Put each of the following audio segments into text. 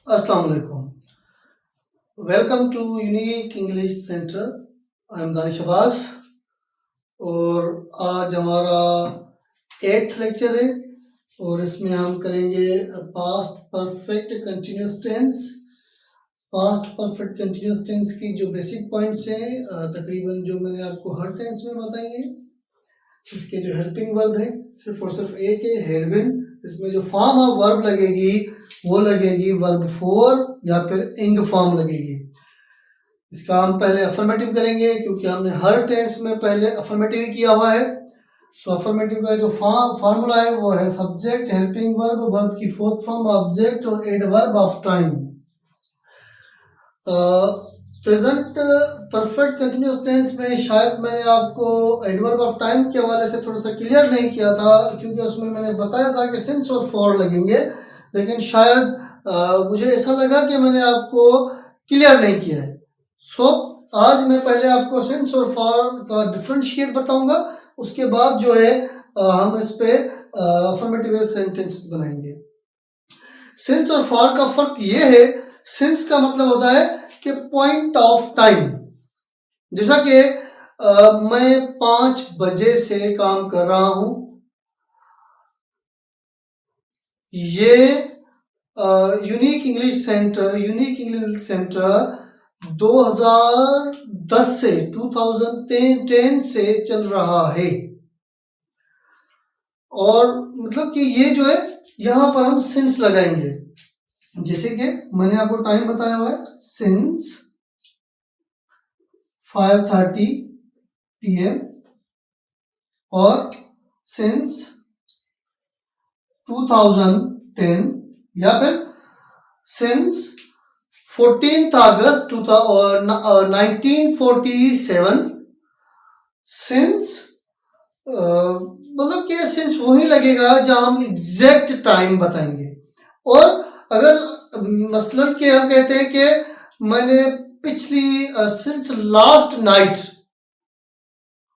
अस्सलाम वालेकुम। Welcome to unique English centre. I am Danish Abbas और आज हमारा 8th लेक्चर है और इसमें हम करेंगे past perfect continuous tense. Past perfect continuous tense की जो बेसिक पॉइंट्स हैं तकरीबन जो मैंने आपको हर टेंस में बताई हैं। इसके जो हेल्पिंग वर्ब है सिर्फ और सिर्फ एक है, हैड बीन। इसमें जो फॉर्म ऑफ वर्ब लगेगी वो लगेगी वर्ब फोर या फिर इंग फॉर्म लगेगी। इसका हम पहले अफर्मेटिव करेंगे क्योंकि हमने हर टेंस में पहले अफर्मेटिव ही किया हुआ है। सो अफर्मेटिव का जो फार्मूला है वो है सब्जेक्ट, हेल्पिंग वर्ब, वर्ब की फोर्थ फॉर्म, ऑब्जेक्ट और adverb of time. Present perfect continuous tense में शायद मैंने आपको एडवर्ब ऑफ टाइम के हवाले से थोड़ा सा क्लियर नहीं किया था क्योंकि उसमें मैंने बताया था कि सिंस और फॉर लगेंगे, लेकिन शायद मुझे ऐसा लगा कि मैंने आपको क्लियर नहीं किया है। सो आज मैं पहले आपको सिंस और फॉर का डिफरेंशिएट बताऊंगा, उसके बाद जो है हम इस पे अफर्मेटिव सेंटेंस बनाएंगे। सिंस और फॉर का फर्क ये है, सिंस का मतलब होता है कि पॉइंट ऑफ टाइम। जैसा कि मैं 5 बजे से काम कर रहा हूं, ये यूनिक इंग्लिश सेंटर 2010 से 2010 से चल रहा है। और मतलब कि ये जो है यहां पर हम सिंस लगाएंगे। जैसे कि मैंने आपको टाइम बताया हुआ है, सिंस 5:30 PM और सिंस 2010 या फिर सिंस 14th August 1947। सिंस मतलब कि सिंस वही लगेगा जहां हम एग्जैक्ट टाइम बताएंगे। और अगर मसलन के हम कहते हैं कि मैंने पिछली since last night,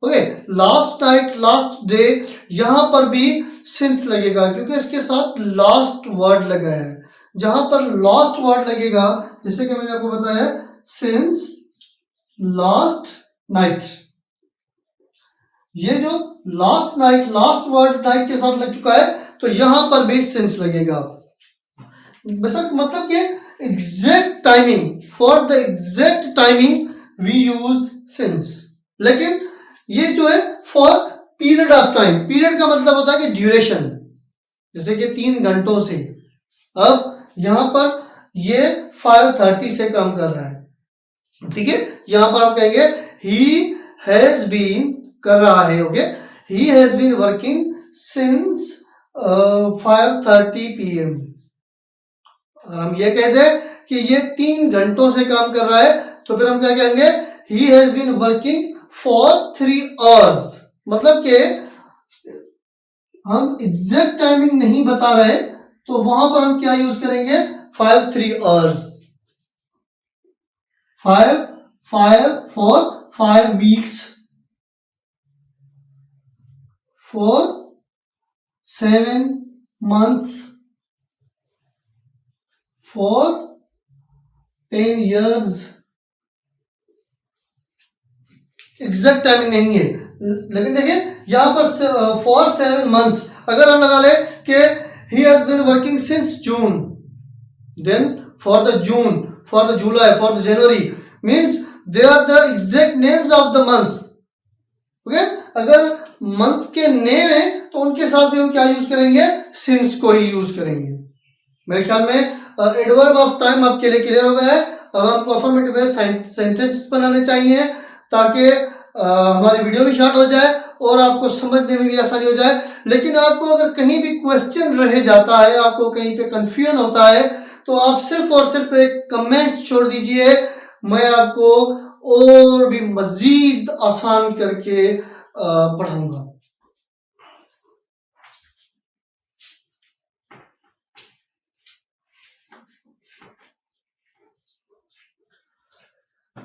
okay, last night, last day, यहां पर भी सिंस लगेगा क्योंकि इसके साथ लास्ट वर्ड लगा है। जहां पर लास्ट वर्ड लगेगा, जैसे कि मैंने आपको बताया सिंस लास्ट नाइट, ये जो last night, last word night के साथ लग चुका है तो यहां पर भी सिंस लगेगा। बेशक मतलब कि exact timing, for the exact timing we use since. लेकिन ये जो है for period of time, period का मतलब होता है कि ड्यूरेशन, जैसे कि 3 घंटों से। अब यहां पर ये 5:30 से काम कर रहा है, ठीक है। यहां पर आप कहेंगे ही हैज बीन, कर रहा है, okay, he has been working since 5:30 PM। अगर हम ये कहते हैं कि ये 3 घंटों से काम कर रहा है तो फिर हम क्या कहेंगे, he has been working for 3 hours। मतलब कि हम एग्जैक्ट टाइमिंग नहीं बता रहे तो वहां पर हम क्या यूज करेंगे, 3 hours। 5 weeks, for 7 months, for 10 years। Exact timing नहीं है, लेकिन देखिए यहां पर फॉर 7 months अगर हम लगा ले कि he has been working since June, then for the June, for the July, for the January means they are the exact names of the month, okay। अगर मंथ के नेम है तो उनके साथ भी हम क्या यूज करेंगे, सिंस को ही यूज करेंगे। मेरे ख्याल में एडवर्ब ऑफ टाइम आपके लिए क्लियर हो गया है। अब हमको अफर्मेटिव सेंटेंस बनाने चाहिए ताकि हमारी वीडियो भी शॉर्ट हो जाए और आपको समझने में भी आसानी हो जाए। लेकिन आपको अगर कहीं भी क्वेश्चन रह जाता है, आपको कहीं पे कंफ्यूजन होता है तो आप सिर्फ और सिर्फ एक कमेंट छोड़ दीजिए, मैं आपको और भी मजीद आसान करके पढ़ाऊंगा।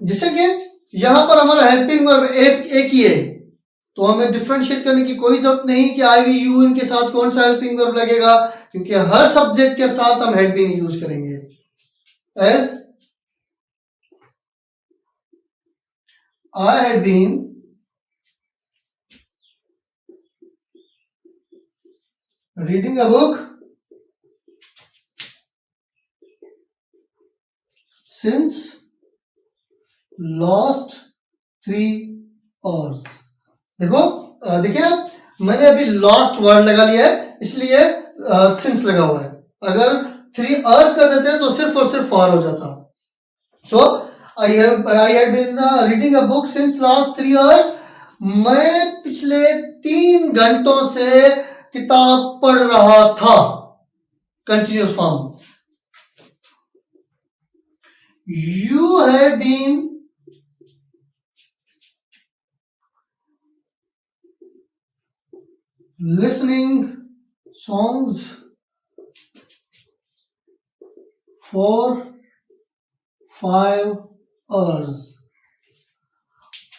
जैसे कि यहां पर हमारा हेल्पिंग वर्ब एक ही है तो हमें डिफरेंशिएट करने की कोई जरूरत नहीं कि आई वी यू इनके साथ कौन सा हेल्पिंग वर्ब लगेगा, क्योंकि हर सब्जेक्ट के साथ हम हैड बीन यूज करेंगे। as I had been reading a book since last 3 hours. देखो देखिए आप, मैंने अभी लास्ट वर्ड लगा लिया है, इसलिए सिंस लगा हुआ है. अगर 3 hours कर देते हैं तो सिर्फ और सिर्फ फॉर हो जाता. सो I had been reading a book since last 3 hours. मैं पिछले 3 घंटों से किताब पढ़ रहा था. Continuous form. You had been listening songs for 5 hours.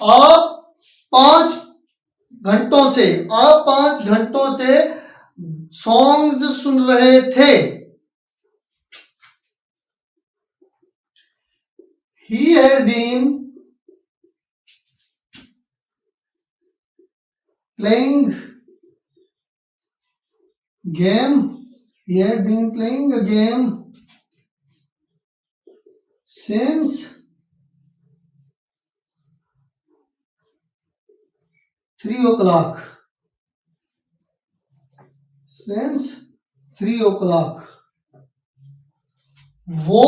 आप 5 घंटों से सॉन्ग्स सुन रहे थे. He had been playing game. He had been playing a game since 3 o'clock. Since 3 o'clock. वो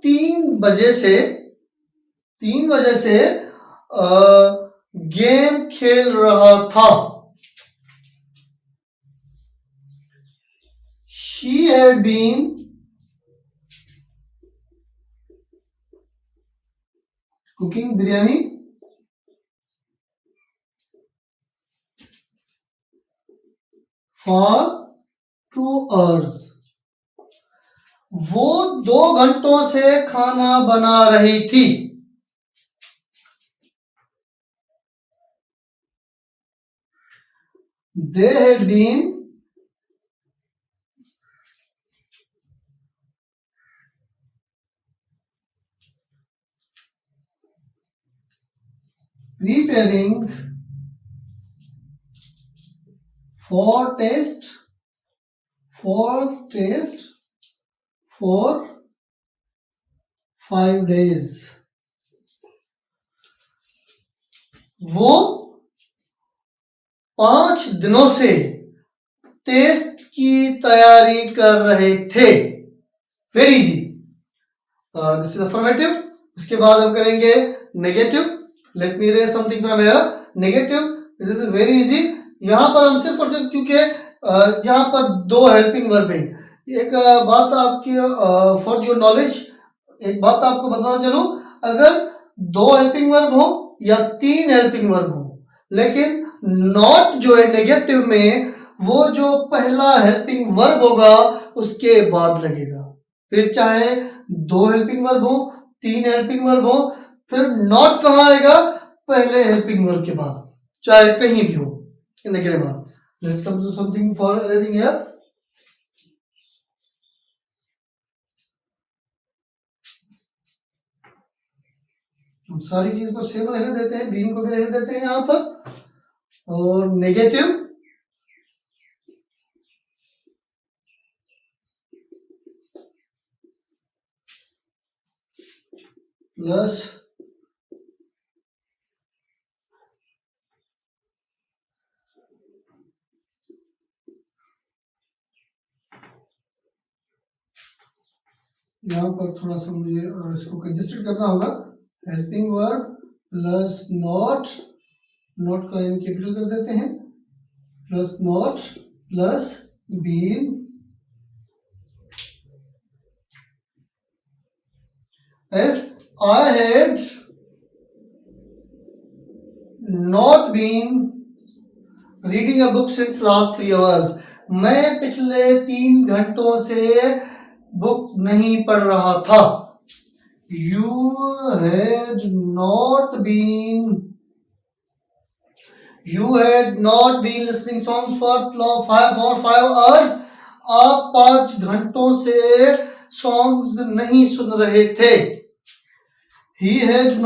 3 बजे से गेम खेल रहा था. She had been cooking biryani for 2 hours. वो 2 घंटों से खाना बना रही थी. They had been preparing for test for 5 days. वो 5 दिनों से टेस्ट की तैयारी कर रहे थे. Very easy. This is affirmative. उसके बाद हम करेंगे negative. Let me raise something from here. Negative, it is very easy. यहां पर हम सिर्फ और सिर्फ, क्योंकि यहां पर 2 हेल्पिंग वर्ब हैं. एक बात आपकी फॉर योर नॉलेज, एक बात आपको बताना चलूं, अगर 2 हेल्पिंग वर्ब हो या 3 हेल्पिंग वर्ब हो, लेकिन नॉट जो है नेगेटिव में, वो जो पहला हेल्पिंग वर्ब होगा उसके बाद लगेगा. फिर चाहे 2 हेल्पिंग वर्ब हो, 3 हेल्पिंग वर्ब हो, फिर नॉट कहाँ आएगा? पहले हेल्पिंग वर्ब के बाद, चाहे कहीं भी हो in the grammar. Let's come to something for anything here. हम सारी चीज को सेम रहने देते हैं, बीन को भी रहने देते हैं यहां पर. और नेगेटिव प्लस यहां पर थोड़ा सा मुझे इसको कंजेस्टेड करना होगा. Helping verb plus not, not का एन कैपिटल कर देते हैं, plus not plus been as I had not been reading a book since last 3 hours. मैं पिछले 3 घंटों से बुक नहीं पढ़ रहा था. You had not been listening songs for 5 hours. आप 5 घंटों से सॉन्ग्स नहीं सुन रहे थे। He had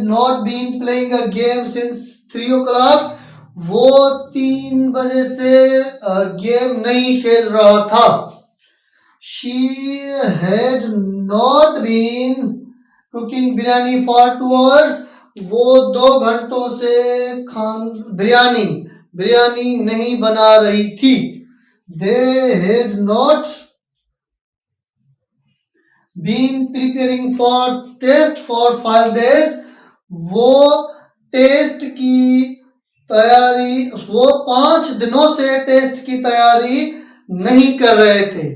not been playing a game since 3 o'clock. वो 3 बजे से गेम नहीं खेल रहा था। She had not been cooking biryani for 2 hours. वो 2 घंटों से बिरयानी नहीं बना रही थी। They had not been preparing for test for 5 days. वो टेस्ट की तैयारी, वो 5 दिनों से टेस्ट की तैयारी नहीं कर रहे थे।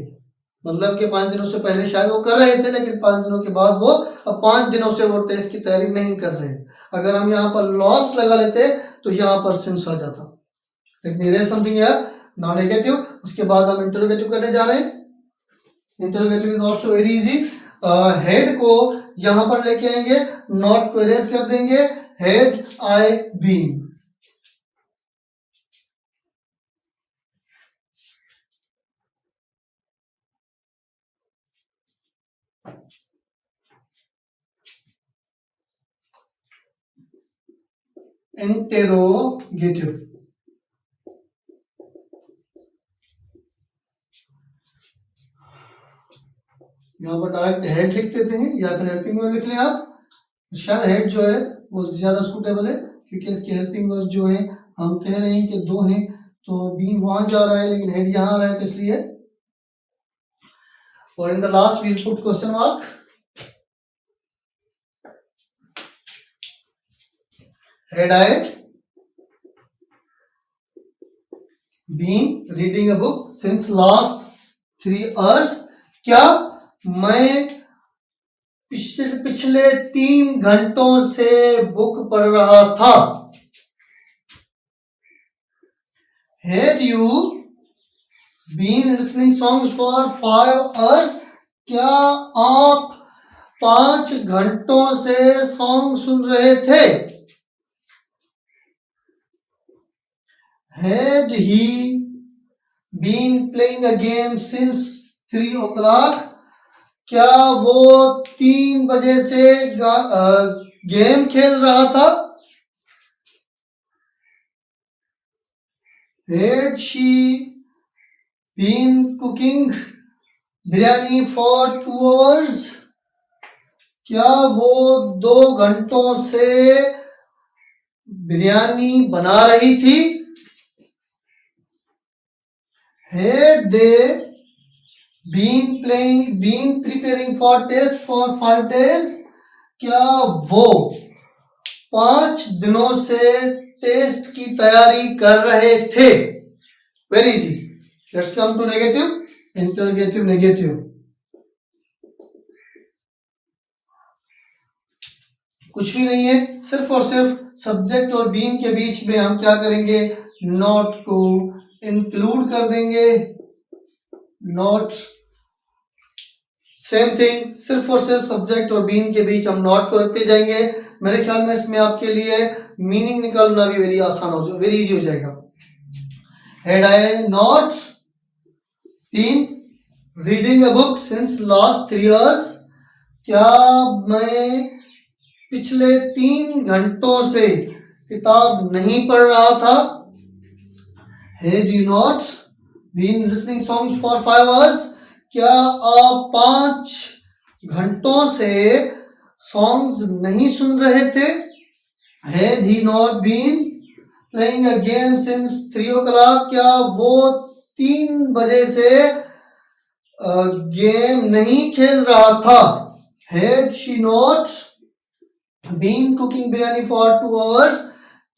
मतलब कि 5 दिनों से पहले शायद वो कर रहे थे, लेकिन 5 दिनों के बाद वो अब 5 दिनों से वो टेस्ट की तैयारी नहीं कर रहे। अगर हम यहाँ पर लॉस लगा लेते तो यहाँ पर सिंस आ जाता। Let me raise something here, now negative, उसके बाद हम इंटरोगेटिव करने जा रहे हैं। Interrogative is also very easy. Head को यहाँ पर लेके आएंगे, नॉट को इरेज कर देंगे, हेड आई बीन। इंटेरोगेटिव, यहाँ पर डायरेक्ट हेड लिख देते हैं या फिर हेल्पिंग वर्ब लिख लें आप। शायद हेड जो है वो ज्यादा सूटेबल है, क्योंकि इसके हेल्पिंग वर्ब जो है हम कह रहे हैं कि 2 हैं, तो बीन वहां जा रहा है लेकिन हेड यहाँ आ रहा है, तो इसलिए। और in the last we'll put question mark. Had I been reading a book since last 3 hours? क्या मैं पिछले 3 घंटों से बुक पढ़ रहा था? Had you been listening songs for 5 hours? क्या आप 5 घंटों से सॉन्ग सुन रहे थे? Had he been playing a game since 3 o'clock? क्या वो 3 बजे से गेम खेल रहा था? Had she been cooking biryani for 2 hours? क्या वो 2 घंटों से बिरयानी बना रही थी? Had they been preparing for test for 5 days? क्या वो 5 दिनों से टेस्ट की तैयारी कर रहे थे? Very easy. Let's come to negative. Interrogative, negative. कुछ भी नहीं है, सिर्फ और सिर्फ सब्जेक्ट और बीन के बीच में हम क्या करेंगे, नॉट को इंक्लूड कर देंगे। नॉट, सेम थिंग, सिर्फ और सिर्फ सब्जेक्ट और बीन के बीच हम नॉट को रखते जाएंगे। मेरे ख्याल में इसमें आपके लिए मीनिंग निकालना भी वेरी आसान हो जाएगा, वेरी इजी हो जाएगा। Had I not been reading a book since last 3 years? क्या मैं पिछले 3 घंटों से किताब नहीं पढ़ रहा था? Had you not been listening songs for 5 hours? क्या आप 5 घंटों से सॉन्ग्स नहीं सुन रहे थे? Had he not been playing a game since 3 o'clock? क्या वो 3 बजे से गेम नहीं खेल रहा था? Had she not been cooking biryani for 2 hours?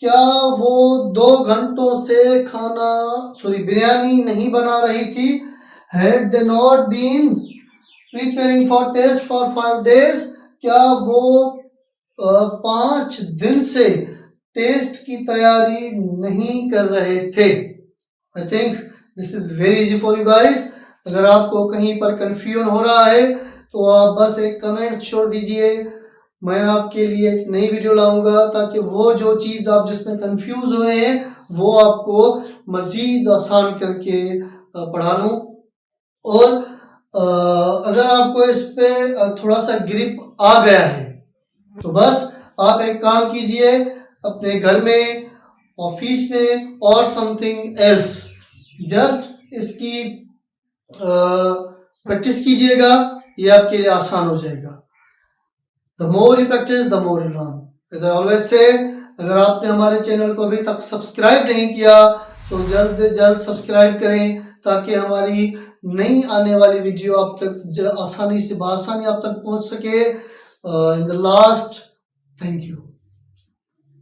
क्या वो 2 घंटों से बिरयानी नहीं बना रही थी? Had they not been preparing for test for 5 days? क्या वो 5 दिन से टेस्ट की तैयारी नहीं कर रहे थे? I think this is very easy for you guys. अगर आपको कहीं पर कंफ्यूजन हो रहा है तो आप बस एक कमेंट छोड़ दीजिए, मैं आपके लिए एक नई वीडियो लाऊंगा ताकि वो जो चीज़ आप जिसमें कंफ्यूज हुए हैं वो आपको मज़ीद आसान करके पढ़ा लूँ। और अगर आपको इस पे थोड़ा सा ग्रिप आ गया है तो बस आप एक काम कीजिए, अपने घर में, ऑफिस में और समथिंग एल्स जस्ट इसकी प्रैक्टिस कीजिएगा, ये आपके लिए आसान हो जाएगा। The more you practice the more you learn. As I always say, अगर आपने हमारे चैनल को अभी तक सब्सक्राइब नहीं किया तो जल्द से जल्द सब्सक्राइब करें, ताकि हमारी नई आने वाली वीडियो आप तक आसानी से बासानी आप तक पहुंच सके। इन द लास्ट, थैंक यू।